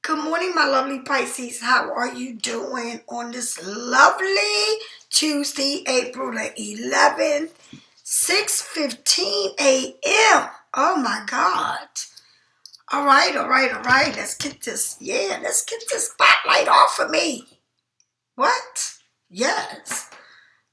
Good morning, my lovely Pisces. How are you doing on this lovely Tuesday, April the 11th, 6:15 a.m.? Oh my God. All right. Let's get this spotlight off of me. What? Yes.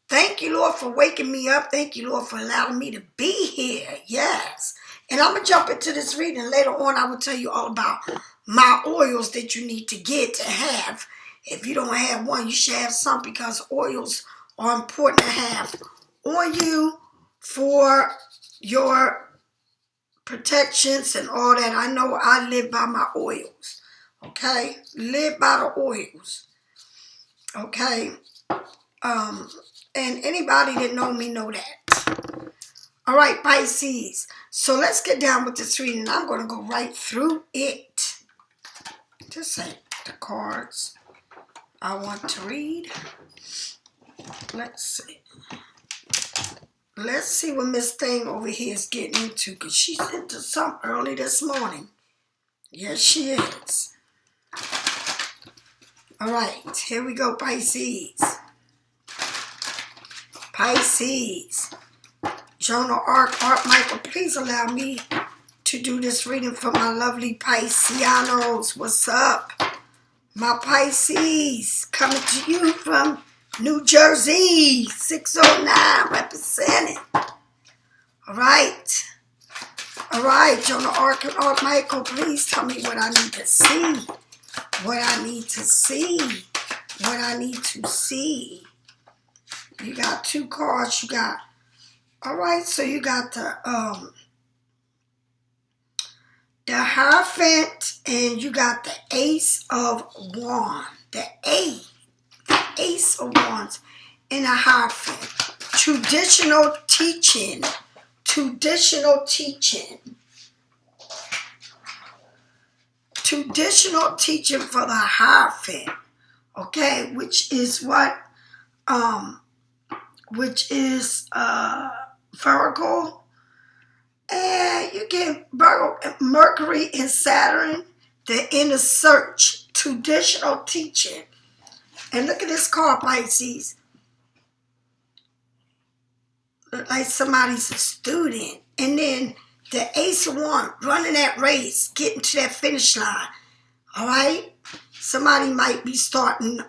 Thank you, Lord, for waking me up. Thank you, Lord, for allowing me to be here. Yes. And I'm going to jump into this reading. Later on, I will tell you all about my oils that you need to get to have. If you don't have one, you should have some because oils are important to have on you for your protections and all that. I know I live by my oils. Okay? Live by the oils. Okay? And anybody that know me know that. All right, Pisces. So let's get down with this reading. I'm going to go right through it. Just say the cards I want to read. Let's see. Let's see what Miss Thing over here is getting into because she's into something early this morning. Yes, she is. All right, here we go, Pisces. Pisces. Jonah Ark Michael, please allow me to do this reading for my lovely Pisceanos. What's up? My Pisces, coming to you from New Jersey, 609, representing. All right, Jonah Ark Michael, please tell me what I need to see. What I need to see. You got two cards, you got. All right, so you got the Hierophant and you got the Ace of Wands. The Ace of Wands and the Hierophant. Traditional teaching for the Hierophant. Okay, which is what Virgo, and you get Virgo, Mercury and Saturn, the inner search, traditional teaching. And look at this card, Pisces. Look like somebody's a student. And then the Ace of Wands, running that race, getting to that finish line. All right? Somebody might be starting,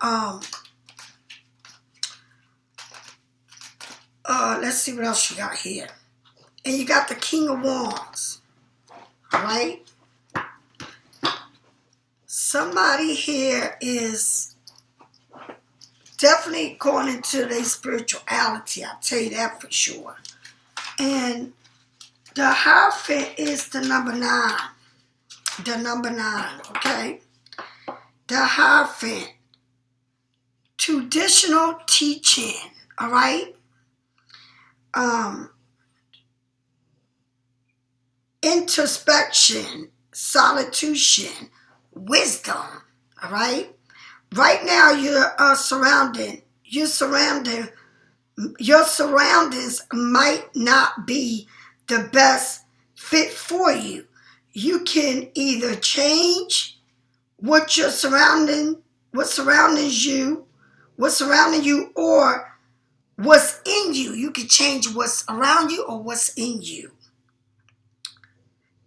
let's see what else you got here. And you got the King of Wands. All right? Somebody here is definitely going into their spirituality. I'll tell you that for sure. And the Hierophant is the number 9. The number 9, okay? The Hierophant. Traditional teaching, all right? Introspection, solitude, wisdom, all right? Right now your surroundings might not be the best fit for you. You can either change what's surrounding you, or what's in you. You can change what's around you or what's in you.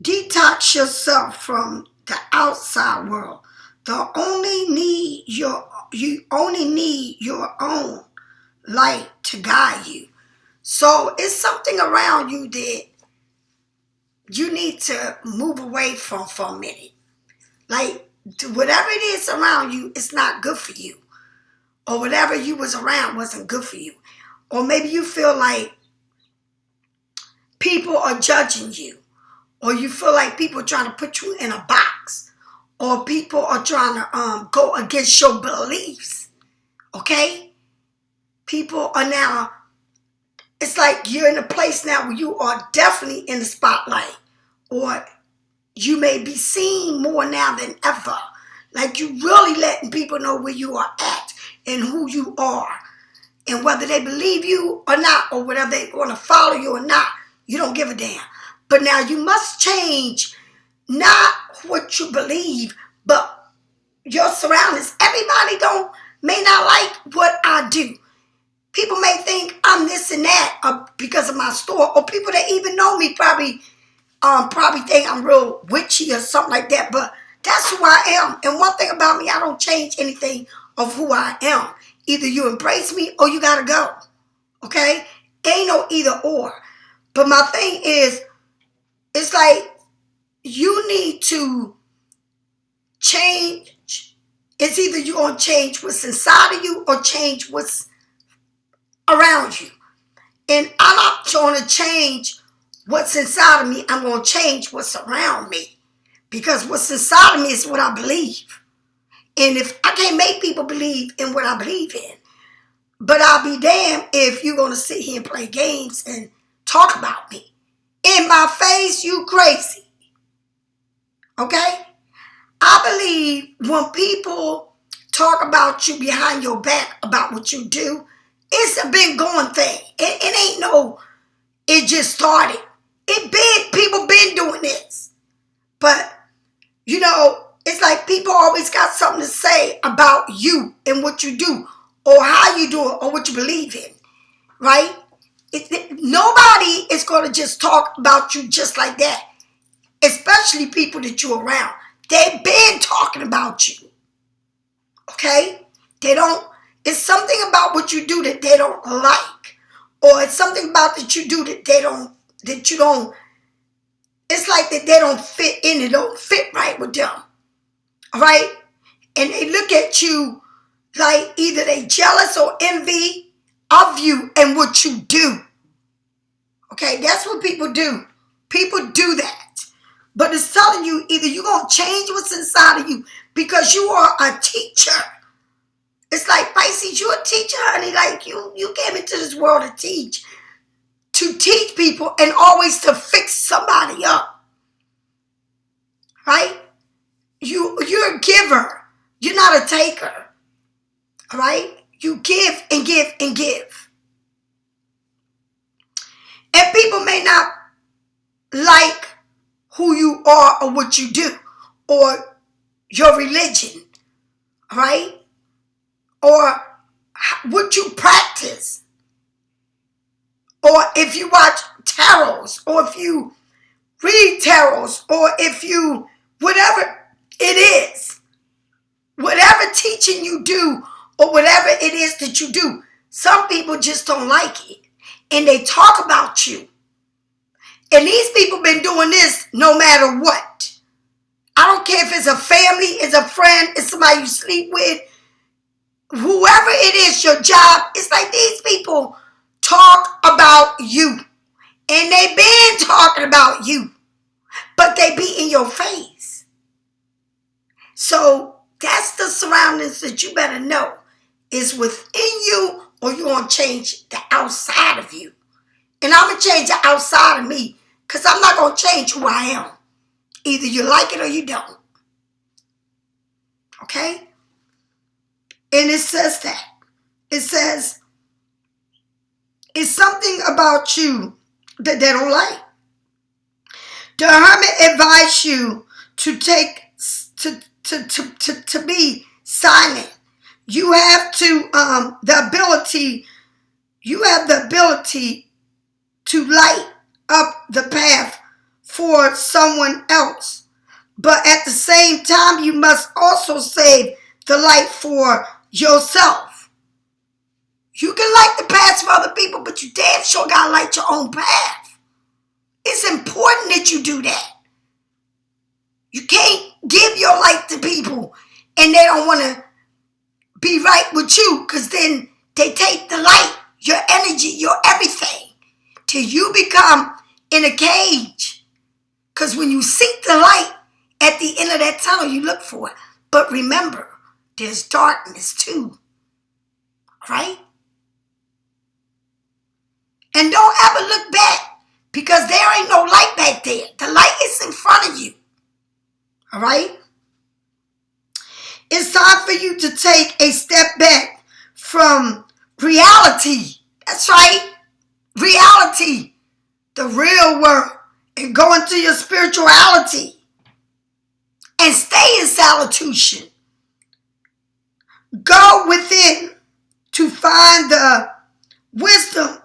Detox yourself from the outside world. You only need your own light to guide you. So it's something around you that you need to move away from for a minute. Like whatever it is around you, it's not good for you. Or whatever you was around wasn't good for you. Or maybe you feel like people are judging you. Or you feel like people are trying to put you in a box. Or people are trying to go against your beliefs. Okay? People are now, it's like you're in a place now where you are definitely in the spotlight. Or you may be seen more now than ever. Like you really letting people know where you are at and who you are. And whether they believe you or not, or whether they want to follow you or not, you don't give a damn. But now you must change not what you believe, but your surroundings. Everybody may not like what I do. People may think I'm this and that because of my store, or people that even know me probably think I'm real witchy or something like that. But that's who I am. And one thing about me, I don't change anything of who I am. Either you embrace me or you gotta go. Okay? Ain't no either or. But my thing is, it's like you need to change. It's either you're going to change what's inside of you or change what's around you. And I'm not trying to change what's inside of me. I'm going to change what's around me. Because what's inside of me is what I believe. And if I can't make people believe in what I believe in, but I'll be damned if you're going to sit here and play games and talk about me. In my face, you crazy. Okay? I believe when people talk about you behind your back about what you do, it's a been going thing. It ain't no, it just started. People been doing this. But, you know, it's like people always got something to say about you and what you do, or how you do it, or what you believe in, right? Nobody is going to just talk about you just like that, especially people that you're around. They've been talking about you, okay? It's something about what you do that they don't like, or it's something about that you do that it's like that they don't fit in, it don't fit right with them, all right? And they look at you like either they jealous or envy of you and what you do. Okay, that's what people do. People do that. But it's telling you either you're going to change what's inside of you because you are a teacher. It's like, Pisces, you're a teacher, honey. Like, you came into this world to teach. To teach people and always to fix somebody up. Right? You're a giver. You're not a taker. All right? You give and give and give. And people may not like who you are or what you do or your religion, right? Or what you practice. Or if you watch tarots, or if you read tarots, or if you, whatever it is, whatever teaching you do, or whatever it is that you do, some people just don't like it. And they talk about you. And these people been doing this no matter what. I don't care if it's a family, it's a friend, it's somebody you sleep with, whoever it is, your job. It's like these people talk about you. And they been talking about you. But they be in your face. So that's the surroundings that you better know is within you, or you're going to change the outside of you. And I'm going to change the outside of me because I'm not going to change who I am. Either you like it or you don't. Okay? And it says that. It says, it's something about you that they don't like. The hermit advised you to to be silent. You have the ability to light up the path for someone else. But at the same time, you must also save the light for yourself. You can light the path for other people, but you damn sure gotta light your own path. It's important that you do that. You can't give your light to people and they don't want to be right with you, because then they take the light, your energy, your everything, till you become in a cage. Because when you seek the light, at the end of that tunnel, you look for it. But remember, there's darkness too. Right? And don't ever look back, because there ain't no light back there. The light is in front of you. All right? It's time for you to take a step back from reality. That's right. Reality. The real world. And go into your spirituality. And stay in salutation. Go within to find the wisdom.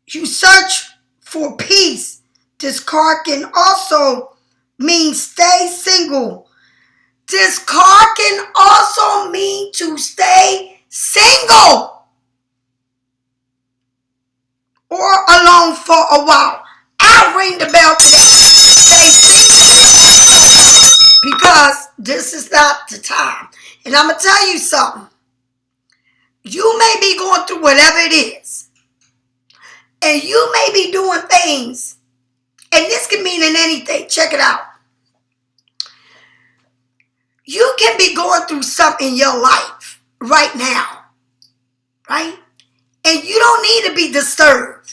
You search for peace. This card can also mean stay single. This card can also mean to stay single or alone for a while. I'll ring the bell today. Stay single because this is not the time. And I'm going to tell you something. You may be going through whatever it is. And you may be doing things. And this can mean in anything. Check it out. You can be going through something in your life right now. Right? And you don't need to be disturbed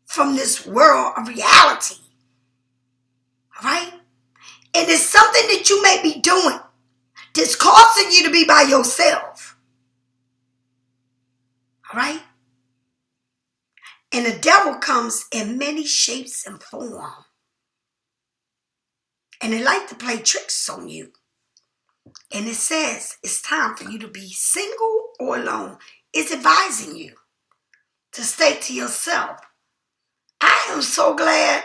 from this world of reality. All right? And it's something that you may be doing that's causing you to be by yourself. All right? And the devil comes in many shapes and forms. And they like to play tricks on you. And it says it's time for you to be single or alone. It's advising you to stay to yourself. I am so glad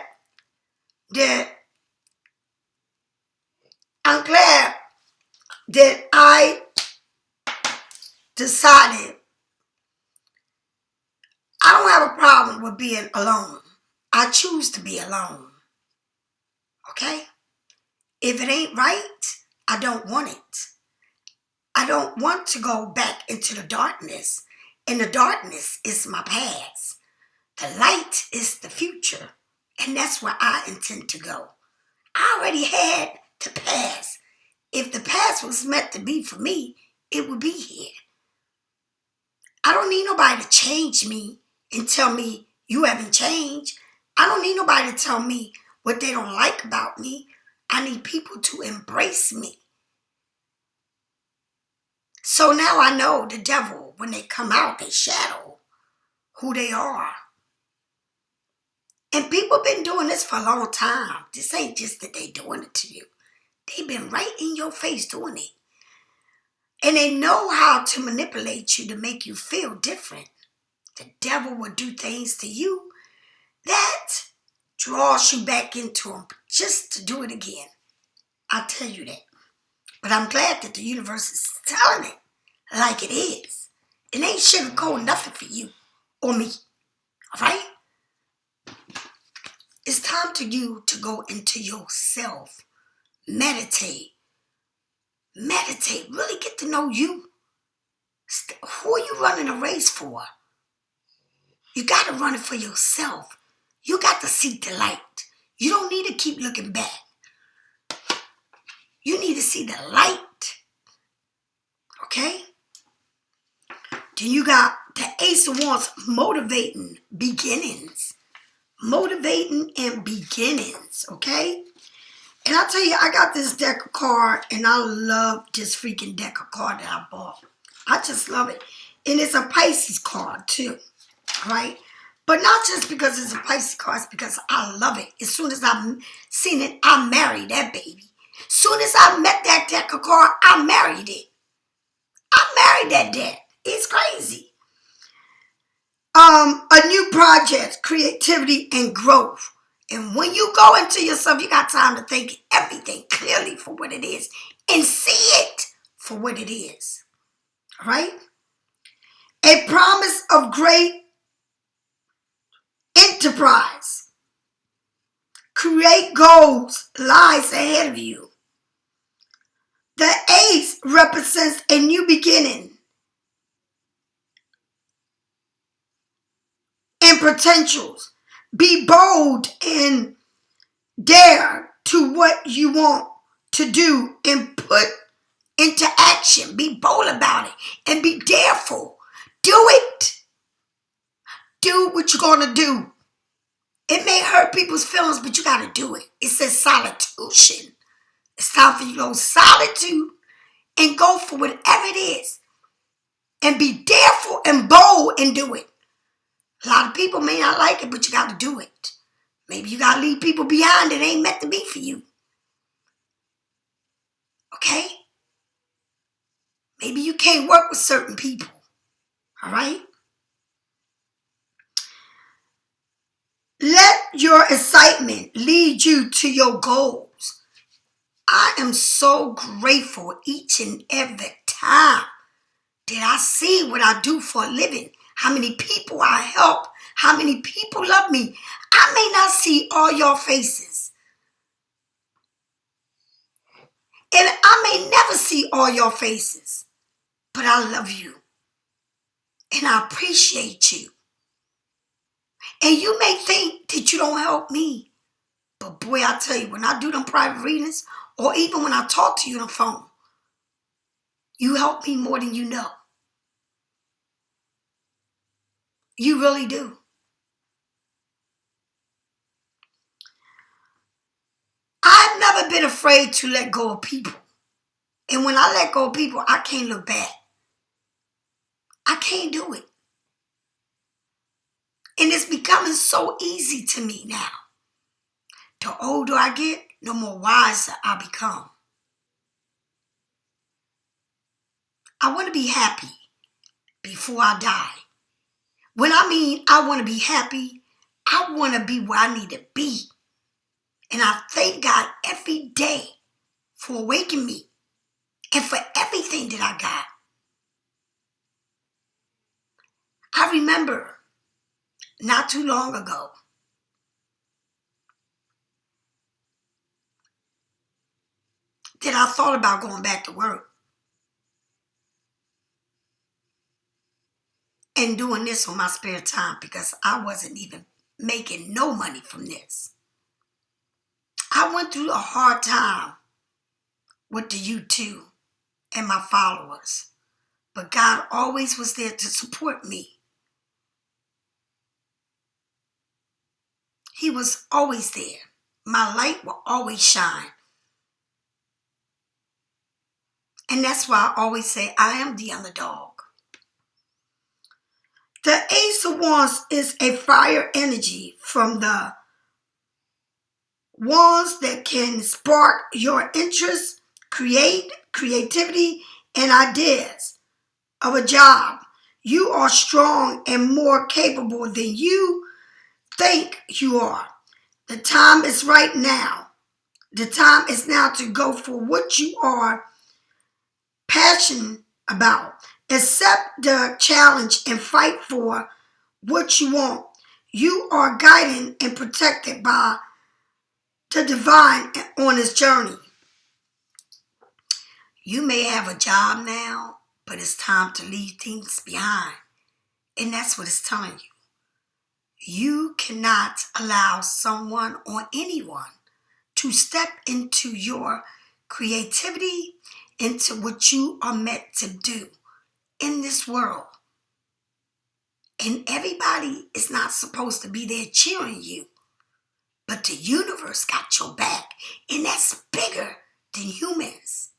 that I decided I don't have a problem with being alone. I choose to be alone. Okay? If it ain't right, I don't want it. I don't want to go back into the darkness. And the darkness is my past. The light is the future. And that's where I intend to go. I already had the past. If the past was meant to be for me, it would be here. I don't need nobody to change me and tell me you haven't changed. I don't need nobody to tell me what they don't like about me. I need people to embrace me. So now I know the devil, when they come out, they shadow who they are. And people been doing this for a long time. This ain't just that they doing it to you. They've been right in your face doing it. And they know how to manipulate you to make you feel different. The devil will do things to you that draws you back into him just to do it again. I'll tell you that. But I'm glad that the universe is telling it like it is. It ain't sugarcoating nothing for you or me. All right? It's time for you to go into yourself. Meditate. Meditate. Really get to know you. Who are you running a race for? You got to run it for yourself. You got to seek the light. You don't need to keep looking back. You need to see the light. Okay? Then you got the Ace of Wands, motivating beginnings. Motivating and beginnings. Okay? And I'll tell you, I got this deck of cards, and I love this freaking deck of cards that I bought. I just love it. And it's a Pisces card, too. Right? But not just because it's a Pisces card, it's because I love it. As soon as I seen it, I married that baby. As soon as I met that deck of cards, I married it. I married that deck. It's crazy. A new project, creativity, and growth. And when you go into yourself, you got time to think everything clearly for what it is and see it for what it is. All right? A promise of great enterprise. Create goals lies ahead of you. The ace represents a new beginning and potentials. Be bold and dare to what you want to do and put into action. Be bold about it and be dareful. Do it. Do what you're going to do. It may hurt people's feelings, but you got to do it. It says solitude. It's time for you to go solitude and go for whatever it is. And be dareful and bold and do it. A lot of people may not like it, but you got to do it. Maybe you got to leave people behind that ain't meant to be for you. Okay? Maybe you can't work with certain people. All right? Let your excitement lead you to your goals. I am so grateful each and every time that I see what I do for a living, how many people I help, how many people love me. I may not see all your faces, and I may never see all your faces, but I love you, and I appreciate you. And you may think that you don't help me, but boy, I tell you, when I do them private readings, or even when I talk to you on the phone, you help me more than you know. You really do. I've never been afraid to let go of people. And when I let go of people, I can't look back. I can't do it. And it's becoming so easy to me now. The older I get, the more wiser I become. I want to be happy before I die. When I mean I want to be happy, I want to be where I need to be. And I thank God every day for awakening me and for everything that I got. I remember not too long ago, that I thought about going back to work and doing this on my spare time because I wasn't even making no money from this. I went through a hard time with the you.To and my followers, but God always was there to support me. He was always there. My light will always shine. And that's why I always say I am the underdog. The Ace of Wands is a fire energy from the wands that can spark your interest, creativity, and ideas of a job. You are strong and more capable than you think you are. The time is right now. The time is now to go for what you are passionate about. Accept the challenge and fight for what you want. You are guided and protected by the divine on this journey. You may have a job now, but it's time to leave things behind. And that's what it's telling you. You cannot allow someone or anyone to step into your creativity, into what you are meant to do in this world. And everybody is not supposed to be there cheering you, but the universe got your back, and that's bigger than humans.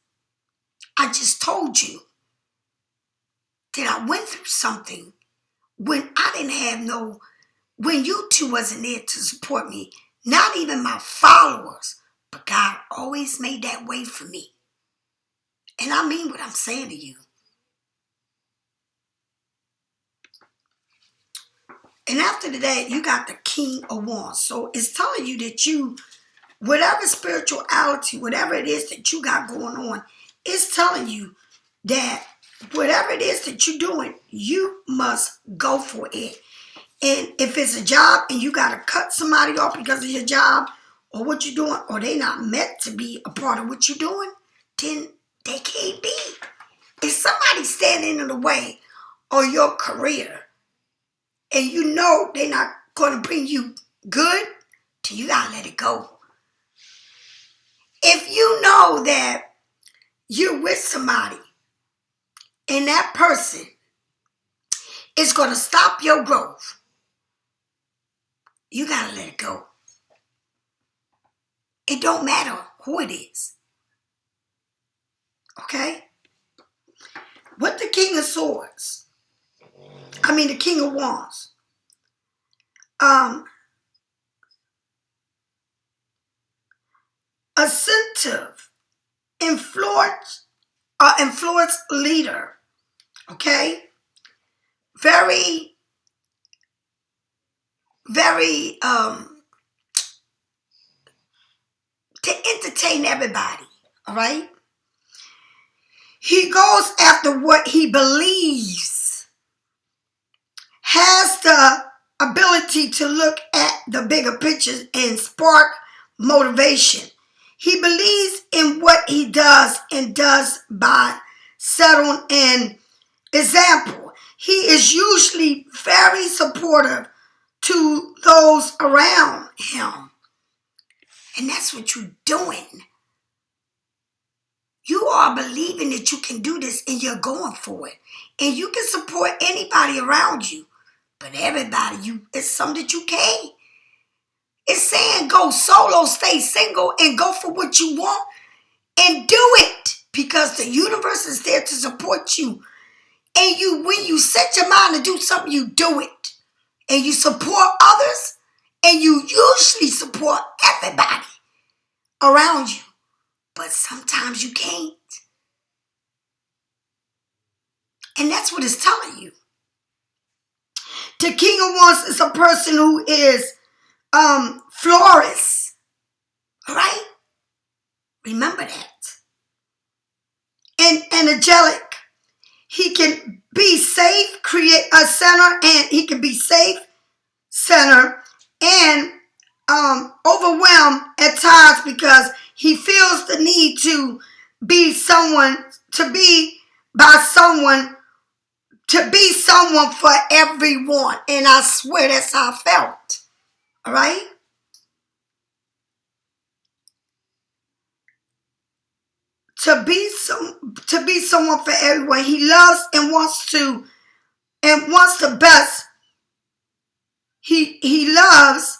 I just told you that I went through something when I didn't have no, when you.To wasn't there to support me, not even my followers, but God always made that way for me. And I mean what I'm saying to you. And after that, you got the King of Wands. So it's telling you that you, whatever spirituality, whatever it is that you got going on, it's telling you that whatever it is that you're doing, you must go for it. And if it's a job and you got to cut somebody off because of your job or what you're doing, or they not meant to be a part of what you're doing, then they can't be. If somebody's standing in the way of your career and you know they're not going to bring you good, then you got to let it go. If you know that you're with somebody and that person is going to stop your growth, you got to let it go. It don't matter who it is. Okay? With the King of Swords, the King of Wands, assertive, influence, influence leader. Okay? Very, very, to entertain everybody. All right? He goes after what he believes, has the ability to look at the bigger pictures and spark motivation. He believes in what he does and does by setting an example. He is usually very supportive to those around him. And that's what you're doing. You are believing that you can do this and you're going for it. And you can support anybody around you. But everybody, it's something that you can't. It's saying go solo, stay single, and go for what you want. And do it. Because the universe is there to support you. And when you set your mind to do something, you do it. And you support others. And you usually support everybody around you. But sometimes you can't. And that's what it's telling you. The King of Wands is a person who is florist. All right? Remember that. And angelic. He can be safe, create a center, and he can be safe, center, and overwhelmed at times because he feels the need to be someone, to be by someone, to be someone for everyone. And I swear that's how I felt. All right? To be someone for everyone. He loves and wants the best. He loves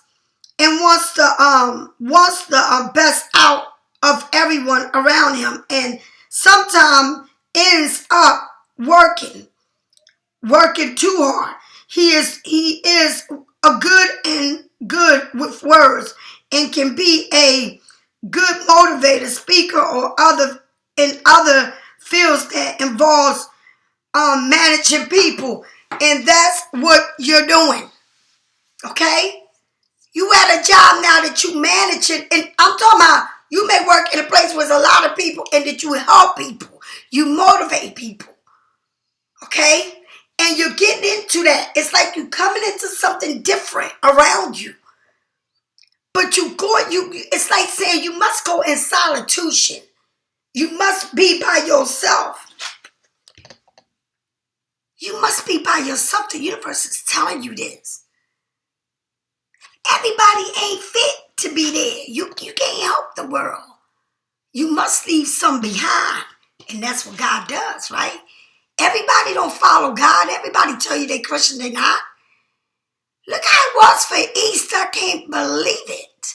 and wants the best out of everyone around him, and sometimes ends up working too hard. He is a good with words and can be a good motivator, speaker, or other fields that involves managing people, and that's what you're doing. Okay, you at a job now that you managing, and I'm talking about you may work in a place where there's a lot of people, and that you help people, you motivate people. Okay, and you're getting into that. It's like you coming into something different around you. But it's like saying you must go in solitude. You must be by yourself. You must be by yourself. The universe is telling you this. Everybody ain't fit to be there. You can't help the world. You must leave some behind. And that's what God does, right? Everybody don't follow God. Everybody tell you they Christian, they not. Look how it was for Easter. I can't believe it.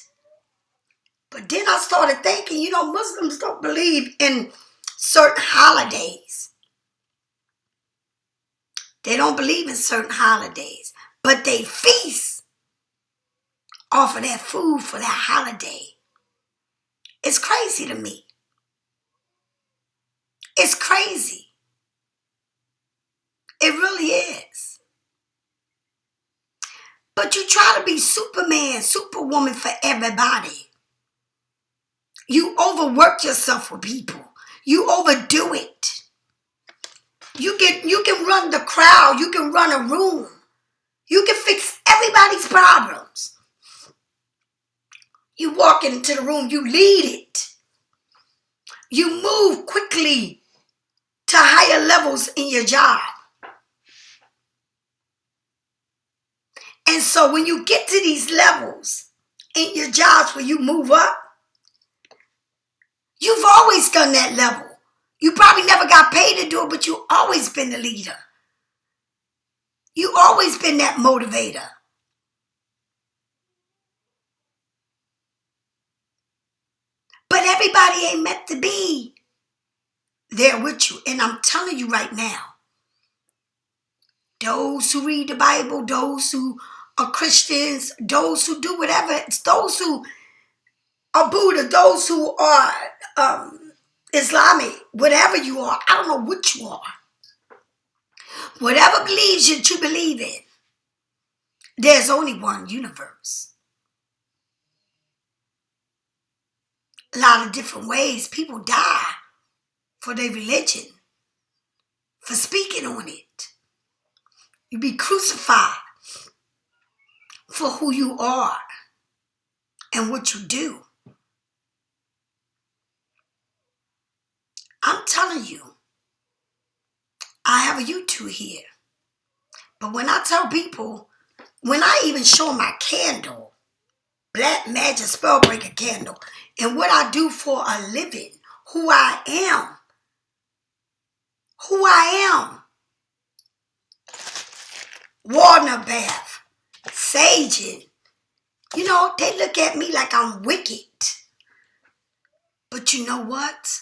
But then I started thinking, Muslims don't believe in certain holidays. They don't believe in certain holidays. But they feast off of that food for that holiday. It's crazy to me. It's crazy. It really is. But you try to be Superman, Superwoman for everybody. You overwork yourself with people. You overdo it. You can run the crowd. You can run a room. You can fix everybody's problems. You walk into the room. You lead it. You move quickly to higher levels in your job. And so when you get to these levels in your jobs where you move up, you've always done that level. You probably never got paid to do it, but you've always been the leader. You've always been that motivator. But everybody ain't meant to be there with you. And I'm telling you right now, those who read the Bible, those who are Christians, those who do whatever, it's those who are Buddha, those who are Islamic, whatever you are. I don't know what you are. Whatever believes that you believe in, there's only one universe. A lot of different ways people die for their religion, for speaking on it. You be crucified for who you are and what you do. I'm telling you, I have a you.To here. But when I tell people, when I even show my candle, Black Magic Spellbreaker candle, and what I do for a living, who I am, Warner Bath, saging, they look at me like I'm wicked. But you know what?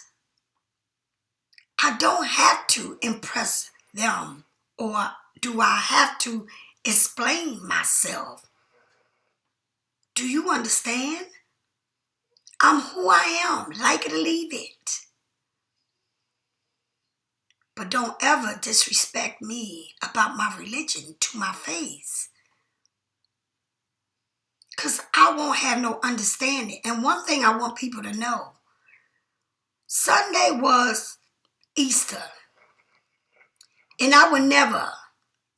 I don't have to impress them, or do I have to explain myself? Do you understand? I'm who I am, like it or leave it. But don't ever disrespect me about my religion to my face. Because I won't have no understanding. And one thing I want people to know, Sunday was Easter. And I would never,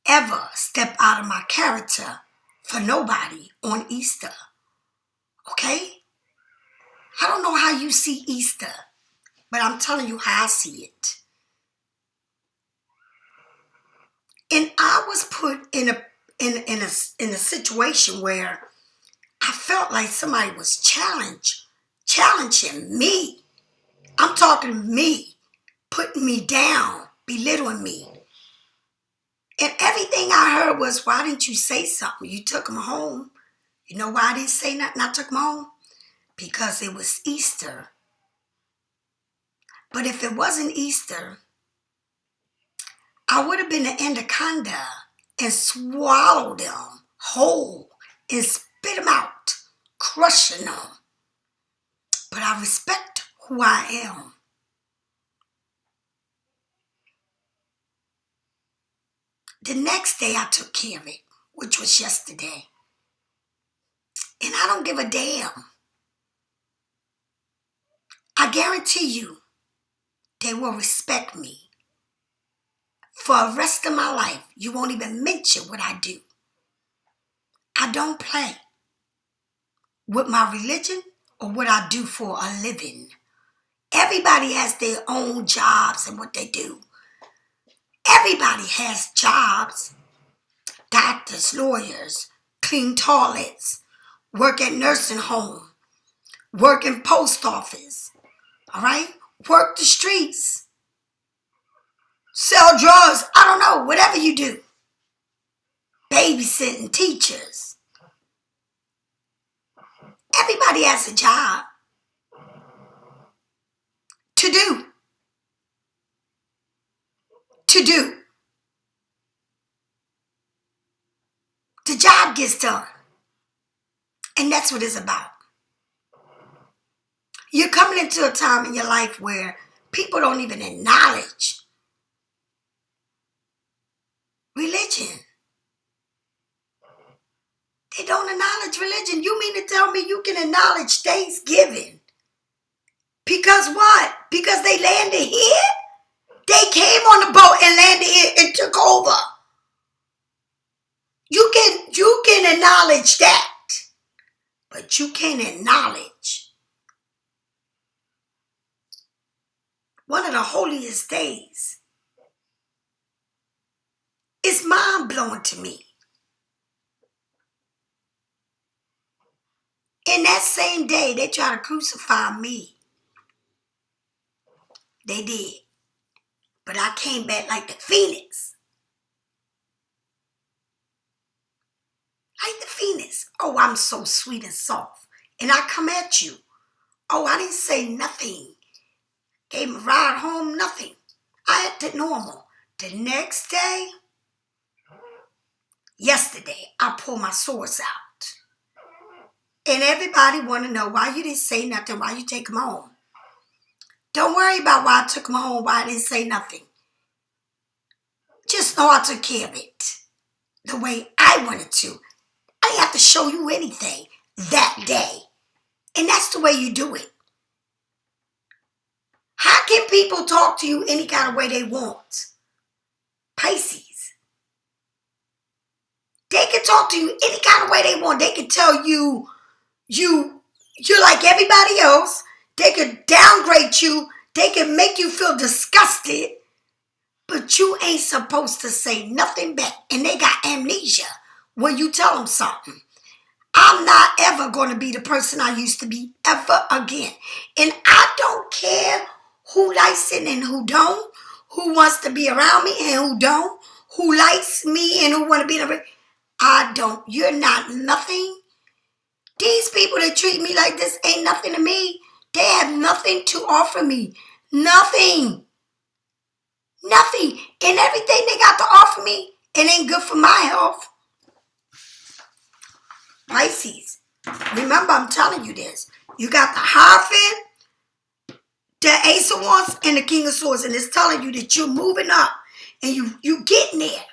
ever step out of my character for nobody on Easter. Okay? I don't know how you see Easter, but I'm telling you how I see it. And I was put in a situation where I felt like somebody was challenging me. I'm talking me, putting me down, belittling me. And everything I heard was, why didn't you say something? You took him home. You know why I didn't say nothing? I took him home? Because it was Easter. But if it wasn't Easter, I would have been an anaconda and swallowed them whole and spit them out, crushing them. But I respect who I am. The next day I took care of it, which was yesterday. And I don't give a damn. I guarantee you, they will respect me. For the rest of my life, you won't even mention what I do. I don't play with my religion or what I do for a living. Everybody has their own jobs and what they do. Everybody has jobs. Doctors, lawyers, clean toilets, work at nursing home, work in post office, all right? Work the streets, sell drugs, I don't know, whatever you do. Babysitting, teachers. Everybody has a job to do. The job gets done. And that's what it's about. You're coming into a time in your life where people don't even acknowledge religion. They don't acknowledge religion. You mean to tell me you can acknowledge Thanksgiving? Because what? Because they landed here? They came on the boat and landed here and took over. You can acknowledge that. But you can't acknowledge one of the holiest days. It's mind-blowing to me. In that same day, they tried to crucify me. They did. But I came back like the phoenix. Like the phoenix. Oh, I'm so sweet and soft. And I come at you. Oh, I didn't say nothing. Gave him a ride home, nothing. I acted normal. The next day, yesterday, I pulled my swords out. And everybody want to know why you didn't say nothing, why you take him home. Don't worry about why I took him home, why I didn't say nothing. Just know I took care of it the way I wanted to. I didn't have to show you anything that day. And that's the way you do it. How can people talk to you any kind of way they want? Pisces. They can talk to you any kind of way they want. They can tell you you're like everybody else. They could downgrade you. They can make you feel disgusted. But you ain't supposed to say nothing back. And they got amnesia when you tell them something. I'm not ever going to be the person I used to be ever again. And I don't care who likes it and who don't, who wants to be around me and who don't, who likes me and who want to be around. I don't. You're not nothing. These people that treat me like this ain't nothing to me. They have nothing to offer me. Nothing. Nothing. And everything they got to offer me, it ain't good for my health. Pisces. Remember, I'm telling you this. You got the Hierophant, the Ace of Wands, and the King of Swords. And it's telling you that you're moving up and you getting there.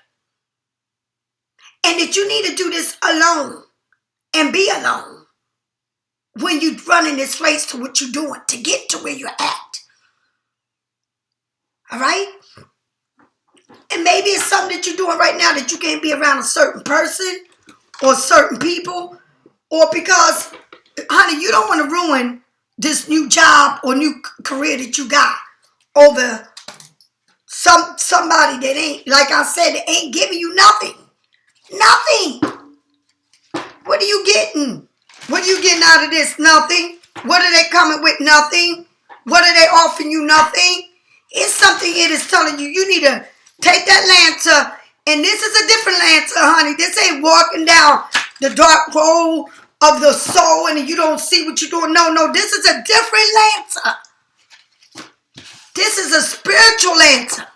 And that you need to do this alone and be alone when you're running this race to what you're doing to get to where you're at. All right? And maybe it's something that you're doing right now that you can't be around a certain person or certain people, or because, honey, you don't want to ruin this new job or new career that you got over somebody that ain't, like I said, that ain't giving you nothing. Nothing. What are you getting? What are you getting out of this? Nothing. What are they coming with? Nothing. What are they offering you? Nothing. It's something it is telling you. You need to take that Lancer, and this is a different Lancer, honey. This ain't walking down the dark road of the soul and you don't see what you're doing. No, this is a different Lancer. This is a spiritual Lancer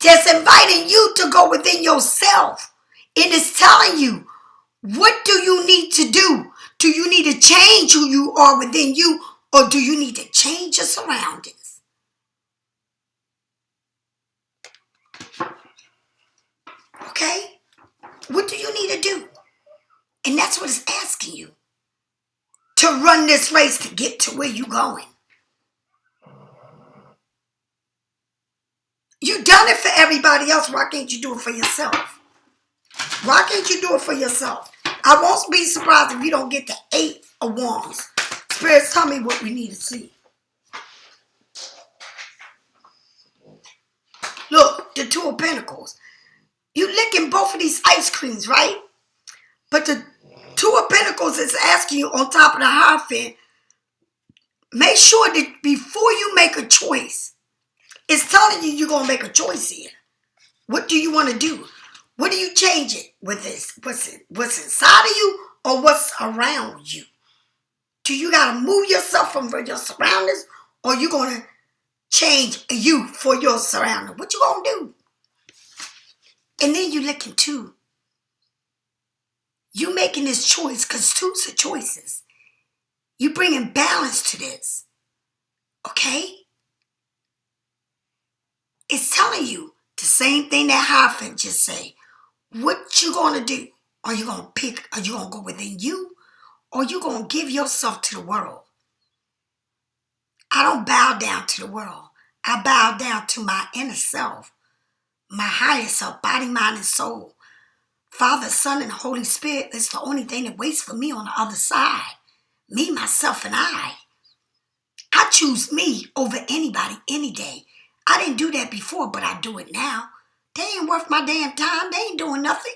that's inviting you to go within yourself. It is telling you, what do you need to do? Do you need to change who you are within you, or do you need to change your surroundings? Okay? What do you need to do? And that's what it's asking you. To run this race to get to where you're going. You've done it for everybody else. Why can't you do it for yourself? Why can't you do it for yourself? I won't be surprised if you don't get the 8 of Wands. Spirits, tell me what we need to see. Look, the 2 of Pentacles. You licking both of these ice creams, right? But the 2 of Pentacles is asking you on top of the Hierophant, make sure that before you make a choice, it's telling you you're going to make a choice here. What do you want to do? What are you changing with this? What's inside of you or what's around you? Do you got to move yourself from your surroundings, or you going to change you for your surroundings? What you going to do? And then you looking too. You making this choice because 2s are choices. You bringing balance to this. Okay? It's telling you the same thing that Hierophant just say. What you going to do? Are you going to pick? Are you going to go within you? Or you going to give yourself to the world? I don't bow down to the world. I bow down to my inner self. My higher self, body, mind, and soul. Father, Son, and Holy Spirit is the only thing that waits for me on the other side. Me, myself, and I. I choose me over anybody, any day. I didn't do that before, but I do it now. They ain't worth my damn time. They ain't doing nothing.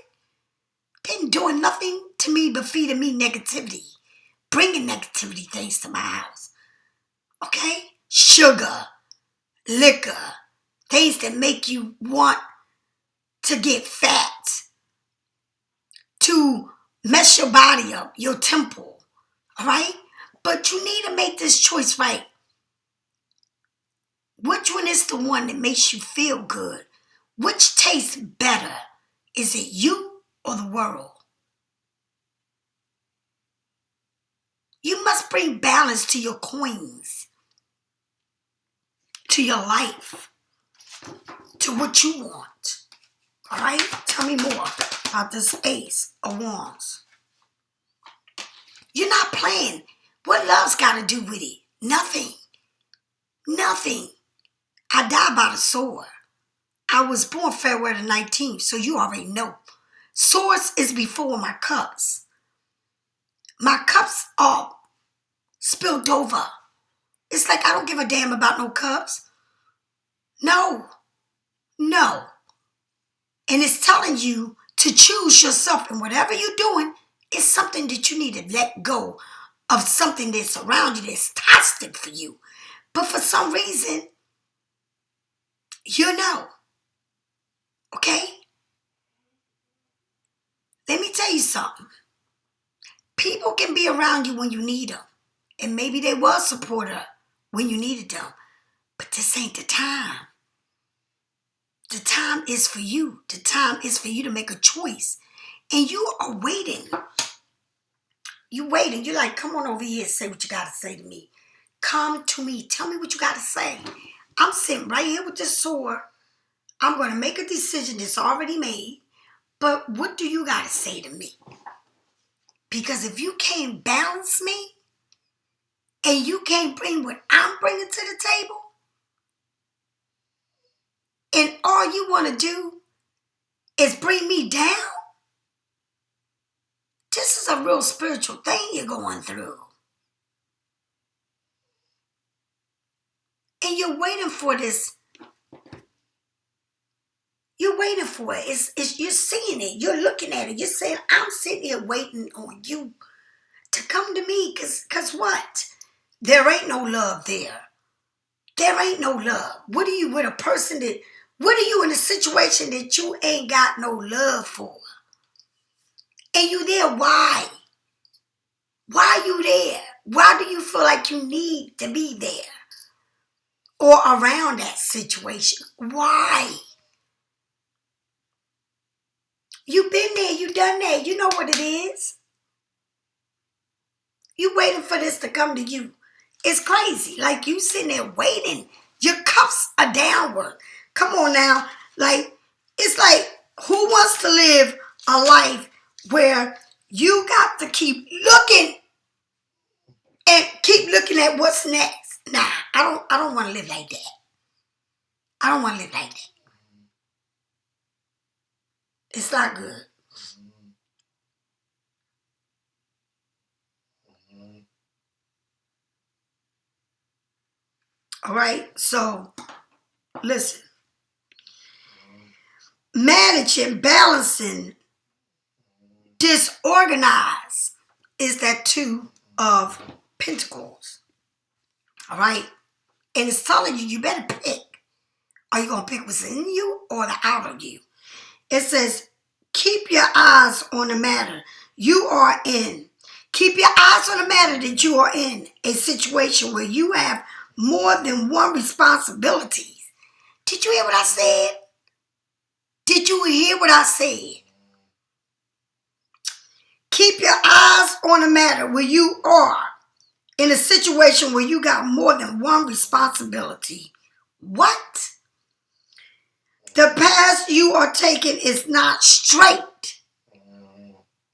They ain't doing nothing to me but feeding me negativity. Bringing negativity things to my house. Okay? Sugar, liquor, things that make you want to get fat, to mess your body up, your temple. All right? But you need to make this choice right. Which one is the one that makes you feel good? Which tastes better? Is it you or the world? You must bring balance to your coins. to your life, to what you want. All right? Tell me more about this Ace of Wands. You're not playing. What love's got to do with it? Nothing. Nothing. I died by the sword. I was born February the 19th, so you already know. Swords is before my cups. My cups are spilled over. It's like I don't give a damn about no cups. No. No. And it's telling you to choose yourself. And whatever you're doing, it's something that you need to let go of, something that's around you that's toxic for you. But for some reason, you know. Okay? Let me tell you something. People can be around you when you need them. And maybe they were a supporter when you needed them. But this ain't the time. The time is for you. The time is for you to make a choice. And you are waiting. You waiting. You're like, come on over here and say what you got to say to me. Come to me. Tell me what you got to say. I'm sitting right here with this sword. I'm going to make a decision that's already made. But what do you got to say to me? Because if you can't balance me and you can't bring what I'm bringing to the table, and all you want to do is bring me down, this is a real spiritual thing you're going through. And you're waiting for this. You're waiting for it. You're seeing it. You're looking at it. You're saying, I'm sitting here waiting on you to come to me. Because what? There ain't no love there. There ain't no love. What are you with a person that, what are you in a situation that you ain't got no love for? And you there, why? Why are you there? Why do you feel like you need to be there? Or around that situation? Why? You been there, you done that. You know what it is. You waiting for this to come to you. It's crazy. Like you sitting there waiting. Your cups are downward. Come on now. Like, it's like, who wants to live a life where you got to keep looking and keep looking at what's next? Nah, I don't want to live like that. I don't want to live like that. It's not good. All right, so listen. Managing, balancing, disorganized is that Two of Pentacles. All right, and it's telling you, you better pick. Are you going to pick what's in you or the out of you? It says, keep your eyes on the matter you are in. Keep your eyes on the matter that you are in. A situation where you have more than one responsibility. Did you hear what I said? Did you hear what I said? Keep your eyes on the matter where you are in a situation where you got more than one responsibility. What? The path you are taking is not straight.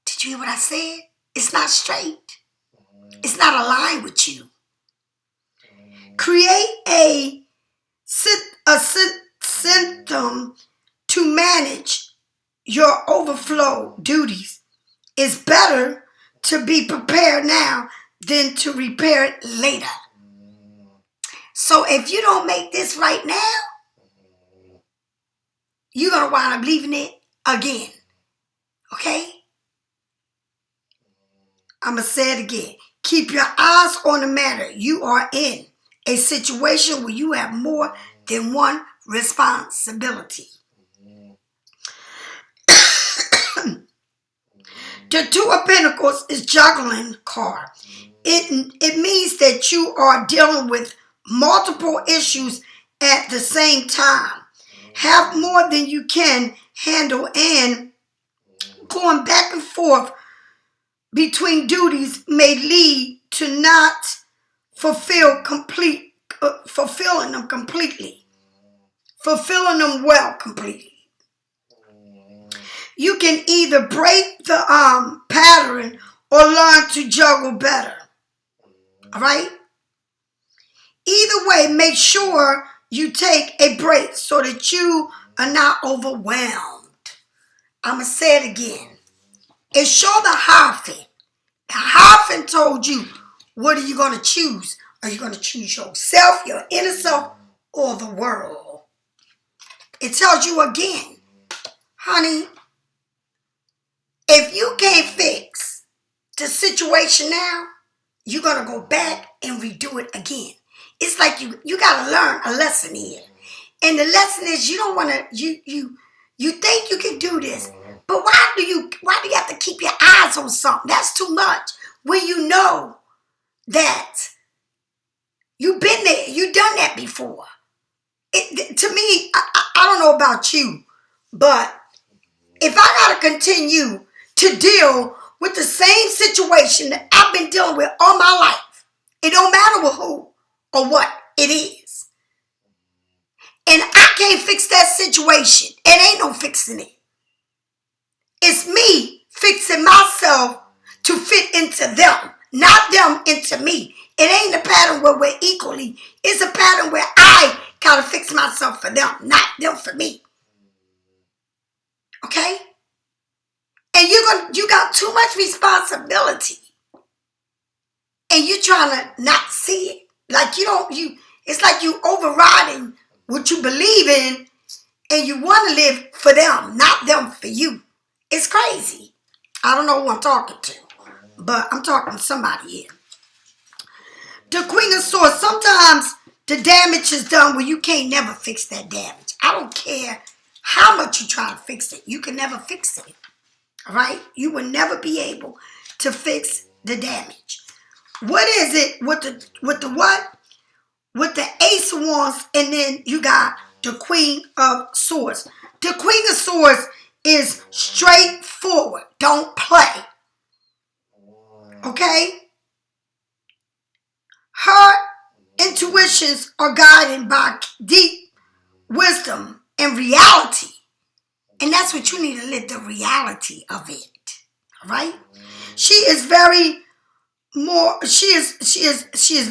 Did you hear what I said? It's not straight. It's not aligned with you. Create a symptom to manage your overflow duties. It's better to be prepared now than to repair it later. So if you don't make this right now, you're going to wind up leaving it again. Okay? I'm going to say it again. Keep your eyes on the matter you are in. A situation where you have more than one responsibility. The Two of Pentacles is juggling card. It means that you are dealing with multiple issues at the same time. Have more than you can handle, and going back and forth between duties may lead to not fulfill complete fulfilling them completely. Fulfilling them well completely. You can either break the pattern or learn to juggle better. All right? Either way, make sure you take a break so that you are not overwhelmed. I'm going to say it again. It showed the Hierophant. The Hierophant told you, what are you going to choose? Are you going to choose yourself, your inner self, or the world? It tells you again, honey, if you can't fix the situation now, you're going to go back and redo it again. It's like you got to learn a lesson here. And the lesson is you don't want to, you think you can do this, but why do you have to keep your eyes on something? That's too much. When you know that you've been there, you've done that before. To me, I don't know about you, but if I got to continue to deal with the same situation that I've been dealing with all my life, it don't matter with who or what it is, and I can't fix that situation, it ain't no fixing it. It's me fixing myself to fit into them, not them into me. It ain't a pattern where we're equally. It's a pattern where I gotta fix myself for them, not them for me. Okay? And you got too much responsibility. And you trying to not see it. Like it's like you overriding what you believe in, and you want to live for them, not them for you. It's crazy. I don't know who I'm talking to, but I'm talking to somebody here. The Queen of Swords, sometimes the damage is done where you can't never fix that damage. I don't care how much you try to fix it. You can never fix it. All right? You will never be able to fix the damage. What is it with the what? With the Ace of Wands, and then you got the Queen of Swords. The Queen of Swords is straightforward. Don't play. Okay? Her intuitions are guided by deep wisdom and reality. And that's what you need to live, the reality of it. All right? She is very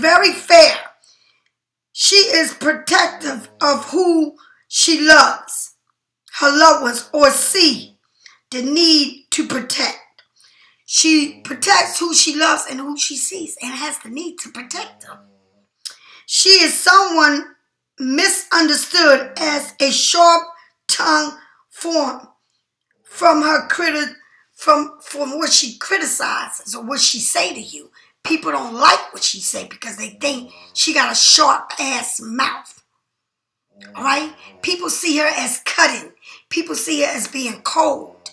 very fair. She is protective of who she loves, her loved ones, or see the need to protect. She protects who she loves and who she sees and has the need to protect them. She is someone misunderstood as a sharp-tongued form from what she criticizes or what she say to you. People don't like what she say because they think she got a sharp-ass mouth. All right? People see her as cutting. People see her as being cold.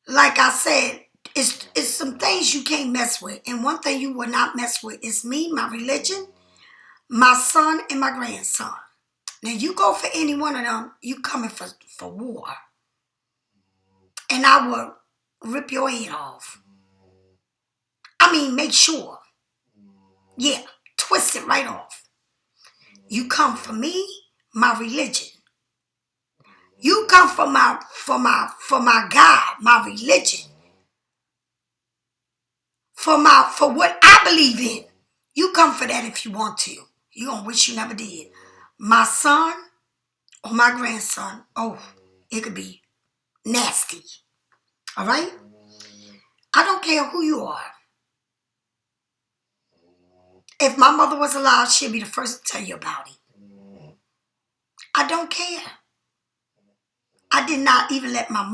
Like I said, it's some things you can't mess with. And one thing you will not mess with is me, my religion, my son, and my grandson. Now, you go for any one of them, you coming for war. And I will rip your head off. I mean, make sure. Yeah, twist it right off. You come for me, my religion. You come for my God, my religion. For what I believe in. You come for that if you want to. You're going to wish you never did. My son or my grandson, oh, it could be nasty. All right? I don't care who you are. If my mother was alive, she'd be the first to tell you about it. I don't care. I did not even let my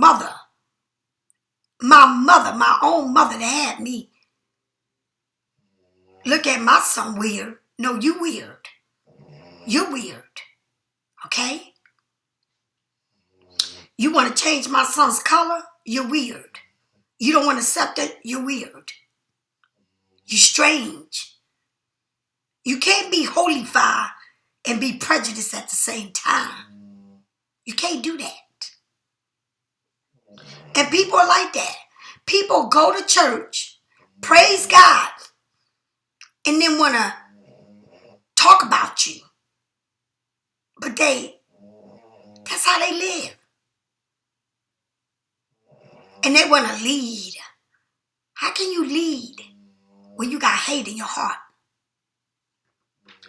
own mother that had me, look at my son weird. No, you weird. You're weird. Okay? You want to change my son's color? You're weird. You don't want to accept it? You're weird. You're strange. You can't be holified and be prejudiced at the same time. You can't do that. And people are like that. People go to church, praise God, and then want to talk about you. But that's how they live. And they want to lead. How can you lead when you got hate in your heart?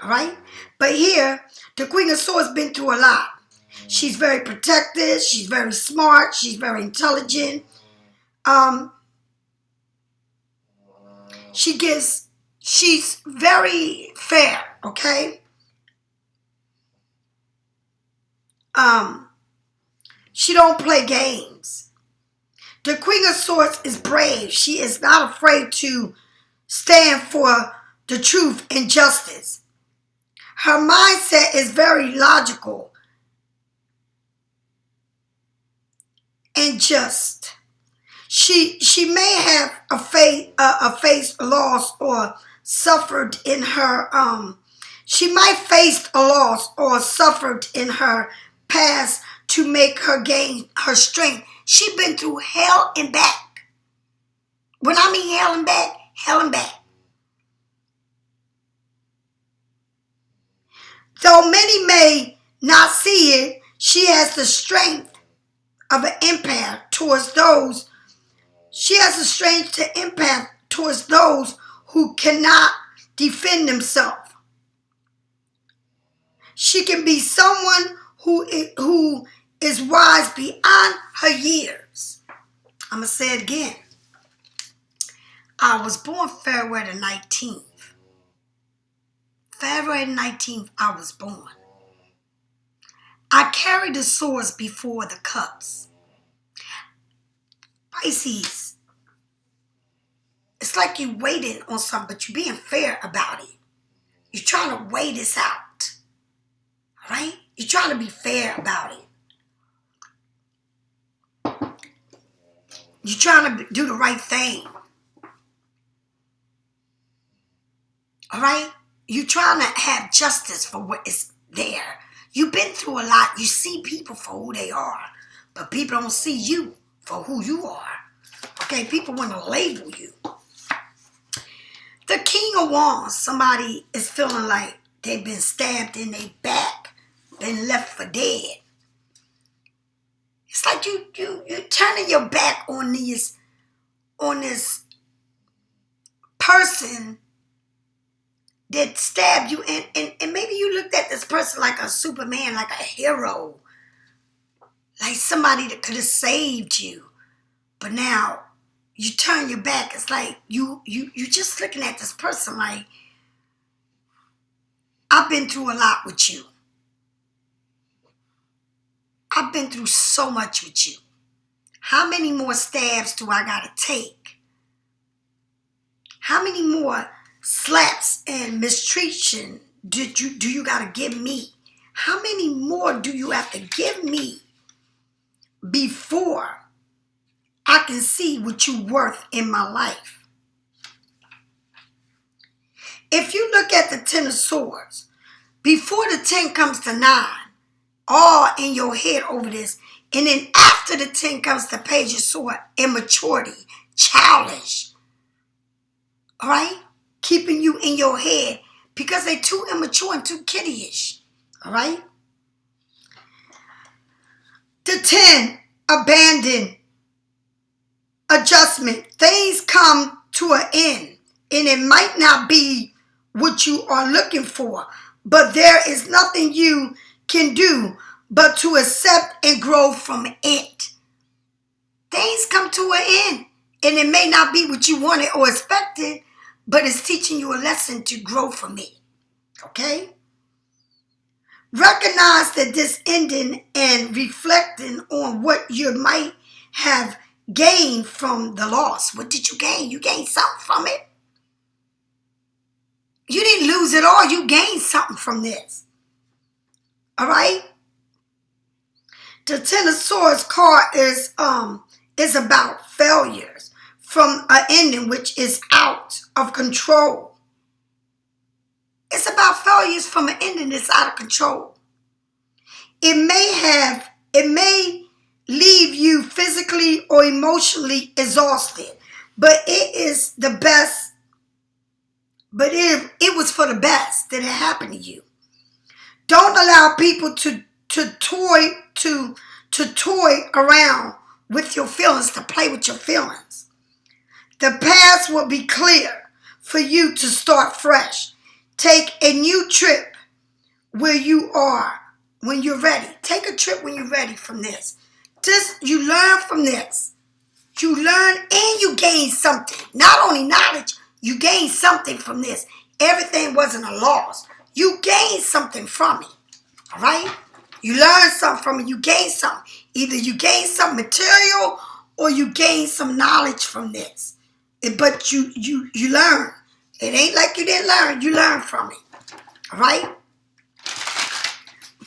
All right? But here, the Queen of Swords been through a lot. She's very protected. She's very smart. She's very intelligent. She's very fair, okay? She don't play games. The Queen of Swords is brave. She is not afraid to stand for the truth and justice. Her mindset is very logical and just. She may have faced loss or suffered in her she might face a loss or suffered in her past to make her gain her strength. She been through hell and back. When I mean hell and back, hell and back. Though many may not see it, she has the strength of an empath towards those. She has the strength to empath towards those who cannot defend themselves. She can be someone who is wise beyond her years. I'm going to say it again. I was born February the 19th. February 19th, I was born. I carry the swords before the cups. Pisces, it's like you're waiting on something, but you're being fair about it. You're trying to weigh this out. All right? You're trying to be fair about it. You're trying to do the right thing. All right? You're trying to have justice for what is there. You've been through a lot. You see people for who they are, but people don't see you for who you are. Okay? People want to label you. The King of Wands, somebody is feeling like they've been stabbed in their back, been left for dead. It's like you're turning your back on this person that stabbed you, and maybe you looked at this person like a Superman, like a hero, like somebody that could have saved you. But now you turn your back. It's like you just looking at this person like, I've been through a lot with you. I've been through so much with you. How many more stabs do I gotta take? How many more slaps and mistreatment do you gotta give me? How many more do you have to give me before I can see what you're worth in my life? If you look at the Ten of Swords, before the 10 comes to 9, all in your head over this. And then after the 10 comes the Page of Swords, immaturity, childish. All right? Keeping you in your head because they're too immature and too kiddyish. All right? The 10, abandon, adjustment. Things come to an end. And it might not be what you are looking for. But there is nothing you can do but to accept and grow from it. Things come to an end. And it may not be what you wanted or expected, but it's teaching you a lesson to grow from it. Okay? Recognize that this ending and reflecting on what you might have gained from the loss. What did you gain? You gained something from it. You didn't lose it all. You gained something from this. All right? The Ten of Swords card is about failures from an ending which is out of control. It's about failures from an ending that's out of control. It may leave you physically or emotionally exhausted, but it is the best but it was for the best that it happened to you. Don't allow people to toy around with your feelings, to play with your feelings. The past will be clear for you to start fresh. Take a new trip where you are when you're ready. Take a trip when you're ready from this. You learn from this. You learn and you gain something. Not only knowledge, you gain something from this. Everything wasn't a loss. You gained something from it. All right? You learn something from it. You gain something. Either you gain some material or you gain some knowledge from this. But you learn. It ain't like you didn't learn. You learn from it. All right?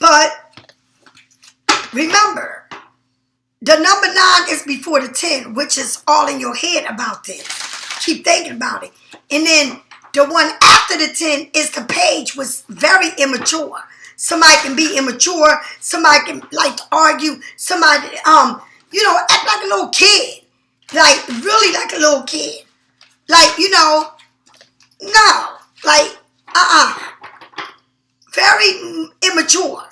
But remember, the number 9 is before the 10, which is all in your head about this. Keep thinking about it. And then the one after the 10 is the page, was very immature. Somebody can be immature. Somebody can like to argue. Somebody, act like a little kid. Like, really like a little kid. Like, no. Like, very immature.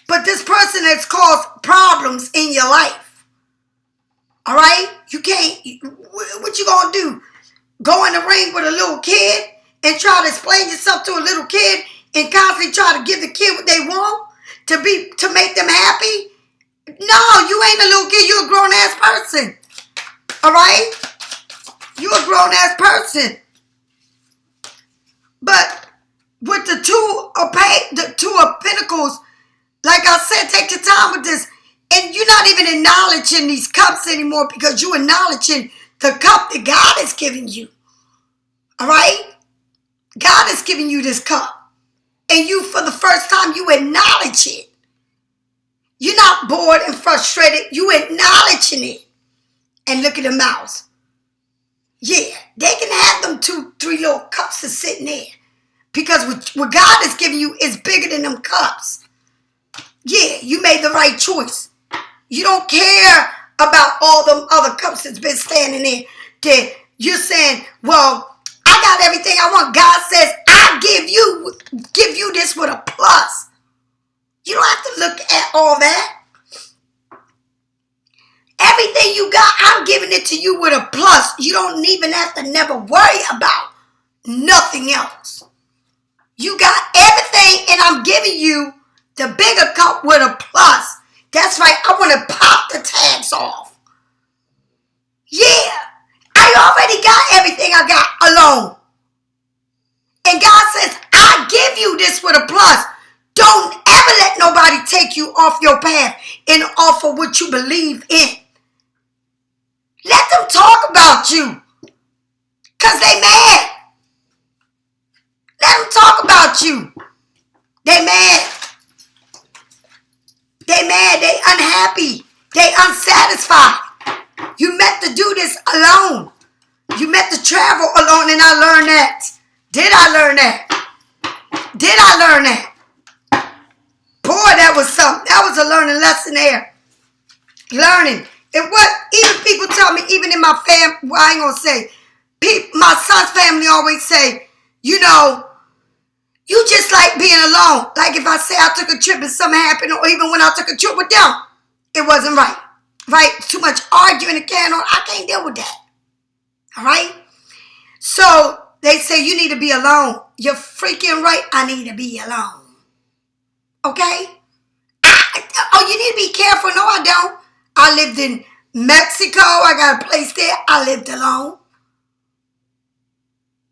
But this person has caused problems in your life. All right? You can't, what you gonna do? Go in the ring with a little kid and try to explain yourself to a little kid and constantly try to give the kid what they want to make them happy? No, you ain't a little kid. You're a grown-ass person. All right? You're a grown-ass person. But with the two of pentacles, like I said, take your time with this. And you're not even acknowledging these cups anymore because you're acknowledging the cup that God is giving you. All right? God is giving you this cup. And you, for the first time, you acknowledge it. You're not bored and frustrated. You acknowledging it. And look at the mouse. Yeah, they can have them 2, 3 little cups that's sitting there. Because what God is giving you is bigger than them cups. Yeah, you made the right choice. You don't care about all them other cups that's been standing there. That you're saying, well, I got everything I want. God says, I give you this with a plus. You don't have to look at all that. Everything you got, I'm giving it to you with a plus. You don't even have to never worry about nothing else. You got everything and I'm giving you the bigger cup with a plus. That's right. I want to pop the tags off. Yeah. I already got everything I got alone. And God says, I give you this with a plus. Don't ever let nobody take you off your path and off of what you believe in. Let them talk about you. Because they mad. Let them talk about you. They mad. They mad. They unhappy. They unsatisfied. You meant to do this alone. You meant to travel alone, and I learned that. Did I learn that? Did I learn that? Boy, that was something. That was a learning lesson there. Learning. And what even people tell me, even in my family, well, I ain't going to say, my son's family always say, you just like being alone. Like if I say I took a trip and something happened, or even when I took a trip with them, it wasn't right. Right? Too much arguing and carrying on. I can't deal with that. All right? So they say you need to be alone. You're freaking right. I need to be alone. Okay? You need to be careful. No, I don't. I lived in Mexico. I got a place there. I lived alone.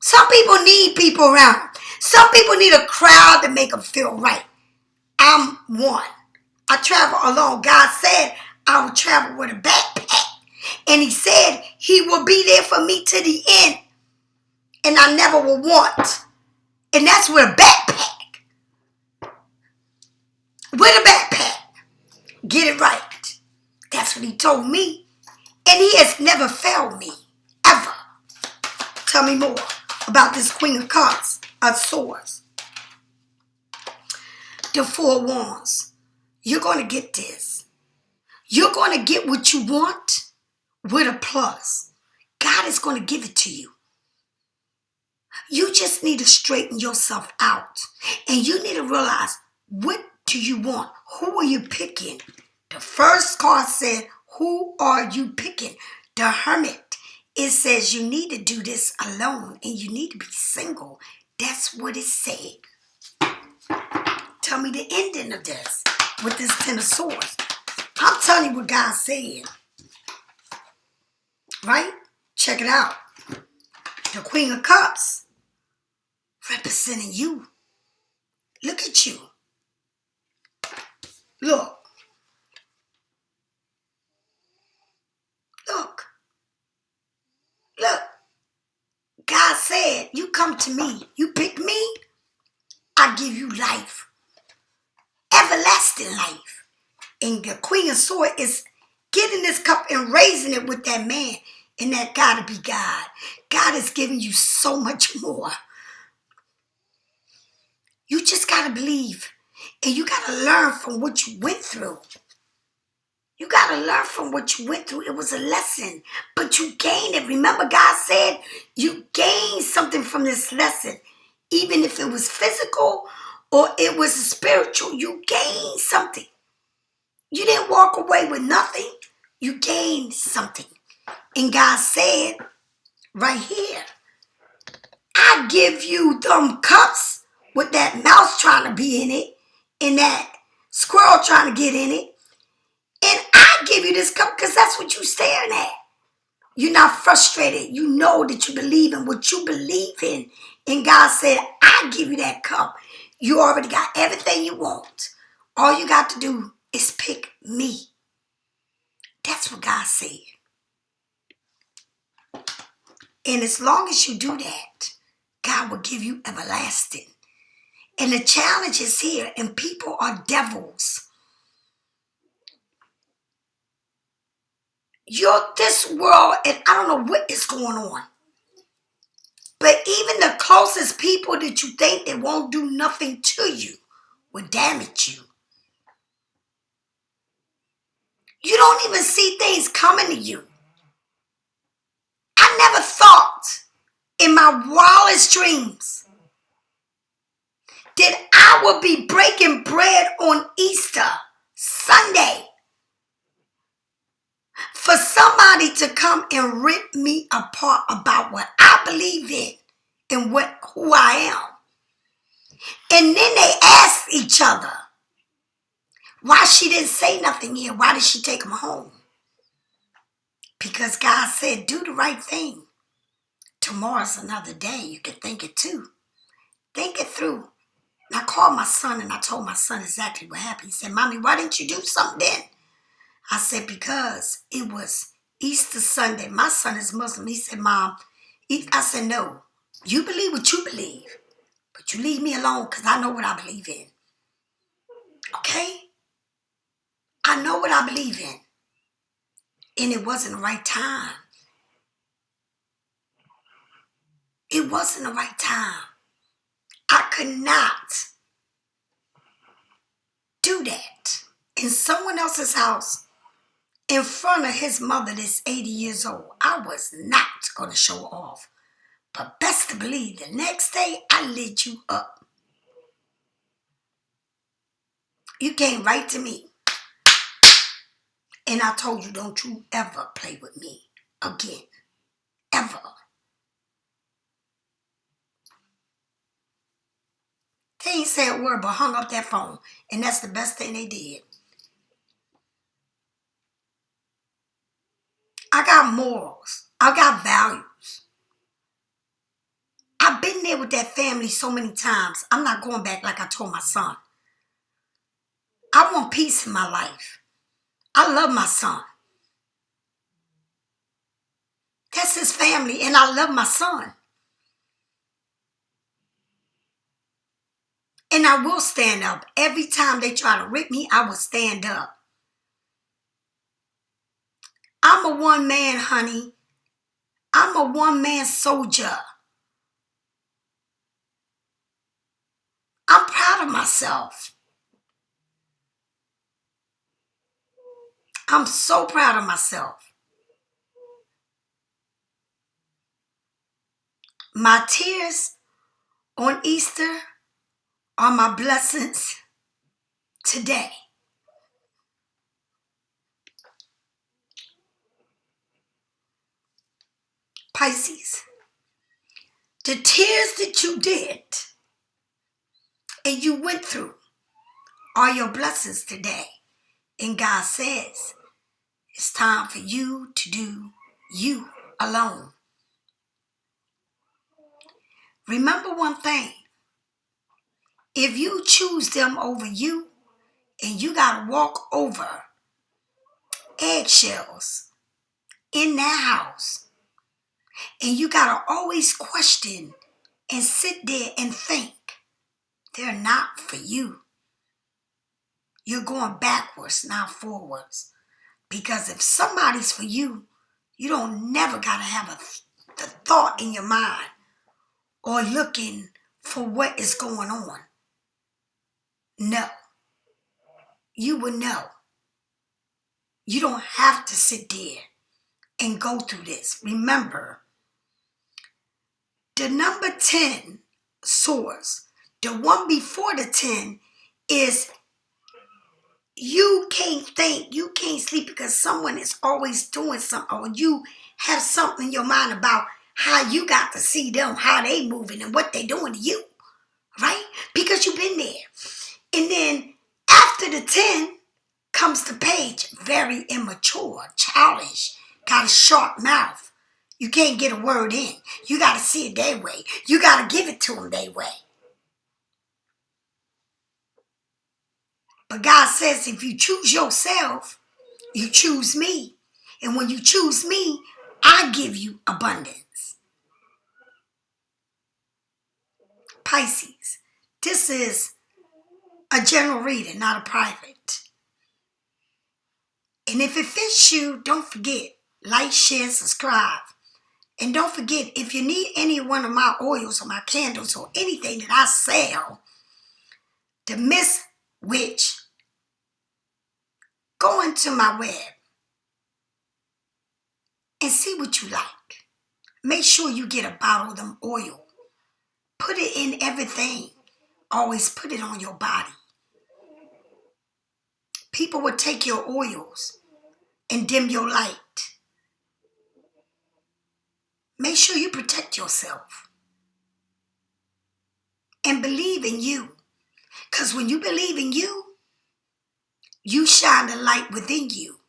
Some people need people around. Some people need a crowd to make them feel right. I'm one. I travel alone. God said I would travel with a backpack. And he said he will be there for me to the end. And I never will want. And that's with a backpack. With a backpack. Get it right. That's what he told me. And he has never failed me. Ever. Tell me more about this Queen of Cups, of Swords. The 4 Wands. You're going to get this. You're going to get what you want with a plus. God is going to give it to you. You just need to straighten yourself out. And you need to realize, what do you want? Who are you picking? The first card said, who are you picking? The Hermit. It says you need to do this alone and you need to be single. That's what it said. Tell me the ending of this with this Ten of Swords. I'm telling you what God said. Right? Check it out. The Queen of Cups representing you. Look at you. Look. Look. Look. God said, you come to me. You pick me. I give you life. Everlasting life. And the Queen of Swords is getting this cup and raising it with that man. And that gotta be God. God is giving you so much more. You just gotta believe. And you gotta learn from what you went through. You gotta learn from what you went through. It was a lesson. But you gained it. Remember, God said you gained something from this lesson. Even if it was physical or it was spiritual, you gained something. You didn't walk away with nothing. You gained something. And God said, right here, I give you them cups with that mouse trying to be in it and that squirrel trying to get in it. And I give you this cup because that's what you're staring at. You're not frustrated. You know that you believe in what you believe in. And God said, I give you that cup. You already got everything you want. All you got to do is pick me. That's what God said. And as long as you do that, God will give you everlasting. And the challenge is here, and people are devils. You're this world, and I don't know what is going on. But even the closest people that you think that won't do nothing to you will damage you. You don't even see things coming to you. I never thought in my wildest dreams that I would be breaking bread on Easter Sunday for somebody to come and rip me apart about what I believe in and who I am. And then they ask each other, why she didn't say nothing here? Why did she take him home? Because God said, do the right thing. Tomorrow's another day. You can think it too. Think it through. And I called my son and I told my son exactly what happened. He said, Mommy, why didn't you do something then? I said, because it was Easter Sunday. My son is Muslim. He said, Mom, I said, no. You believe what you believe. But you leave me alone because I know what I believe in. Okay? I know what I believe in. And it wasn't the right time. It wasn't the right time. I could not do that in someone else's house in front of his mother that's 80 years old. I was not going to show off. But best to believe the next day I lit you up. You came right to me. And I told you, don't you ever play with me again. Ever. They ain't said a word but hung up that phone. And that's the best thing they did. I got morals. I got values. I've been there with that family so many times. I'm not going back like I told my son. I want peace in my life. I love my son. That's his family, and I love my son. And I will stand up. Every time they try to rip me, I will stand up. I'm a one-man, honey. I'm a one-man soldier. I'm proud of myself. I'm so proud of myself. My tears on Easter are my blessings today. Pisces, the tears that you did and you went through are your blessings today. And God says, it's time for you to do you alone. Remember one thing. If you choose them over you and you got to walk over eggshells in that house and you got to always question and sit there and think, they're not for you. You're going backwards, not forwards. Because if somebody's for you, you don't never got to have the thought in your mind or looking for what is going on. No. You will know. You don't have to sit there and go through this. Remember, the number 10 source, the one before the 10 is you can't think, you can't sleep because someone is always doing something, or you have something in your mind about how you got to see them, how they moving and what they doing to you, right? Because you've been there. And then after the 10 comes the page, very immature, childish, got a sharp mouth. You can't get a word in. You got to see it their way. You got to give it to them their way. But God says if you choose yourself, you choose me. And when you choose me, I give you abundance. Pisces, this is a general reading, not a private. And if it fits you, don't forget, like, share, subscribe. And don't forget, if you need any one of my oils or my candles or anything that I sell, the Miss Witch, go into my web and see what you like. Make sure you get a bottle of them oil. Put it in everything. Always put it on your body. People will take your oils and dim your light. Make sure you protect yourself. And believe in you. Because when you believe in you, you shine the light within you.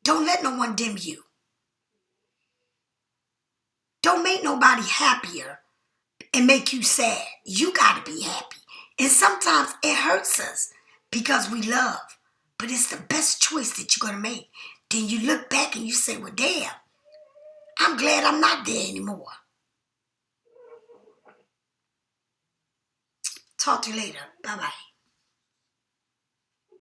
Don't let no one dim you. Don't make nobody happier and make you sad. You got to be happy. And sometimes it hurts us because we love. But it's the best choice that you're going to make. Then you look back and you say, well, damn, I'm glad I'm not there anymore. Talk to you later. Bye-bye.